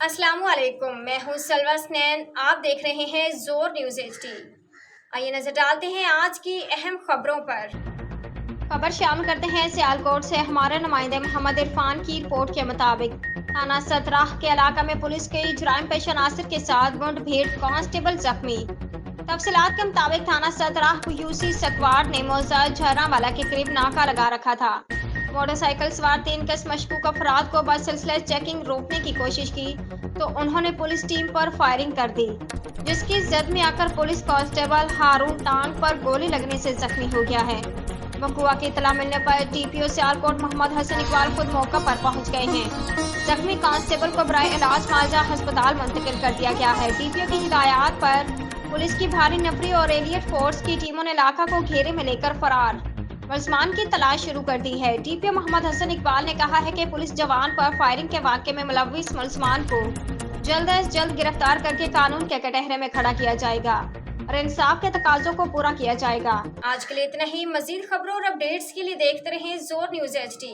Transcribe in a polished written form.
अस्सलामु अलैकुम, मैं हूँ सलवा स्नैन। आप देख रहे हैं जोर न्यूज़ HD। आइए नजर डालते हैं आज की अहम खबरों पर। खबर शामिल करते हैं सियालकोट से। हमारे नुमाइंदे मोहम्मद इरफान की रिपोर्ट के मुताबिक थाना सतराह के इलाका में पुलिस के जुराइम पेश अनासर के साथ मुठभेड़, कांस्टेबल जख्मी। तफसीलात के मुताबिक थाना सतराह यूसी सकवाड़ ने मौजा झरावाला के करीब नाका लगा रखा था। मोटरसाइकिल सवार 3 कस मशकूक अफराद को बसिलसिले चेकिंग रोकने की कोशिश की तो उन्होंने पुलिस टीम पर फायरिंग कर दी, जिसकी जद में आकर पुलिस कांस्टेबल हारून टांग पर गोली लगने से जख्मी हो गया है। वकुआ की इतला मिलने पर DPO सियालकोट मोहम्मद हसन इकबाल खुद मौका पर पहुंच गए हैं। जख्मी कांस्टेबल को बराए इलाज मालजा अस्पताल मुंतकिल कर दिया गया है। DPO की हिदायत पर पुलिस की भारी नफरी और एलियट फोर्स की टीमों ने इलाका को घेरे में लेकर फरार मुलजमान की तलाश शुरू कर दी है। DPO मोहम्मद हसन इकबाल ने कहा है कि पुलिस जवान पर फायरिंग के वाक़े में मुलव्विस मुलजमान को जल्द अज जल्द गिरफ्तार करके कानून के कटहरे में खड़ा किया जाएगा और इंसाफ के तकाजों को पूरा किया जाएगा। आज के लिए इतना ही। मजीद खबरों और अपडेट्स के लिए देखते रहें जोर न्यूज़ HD।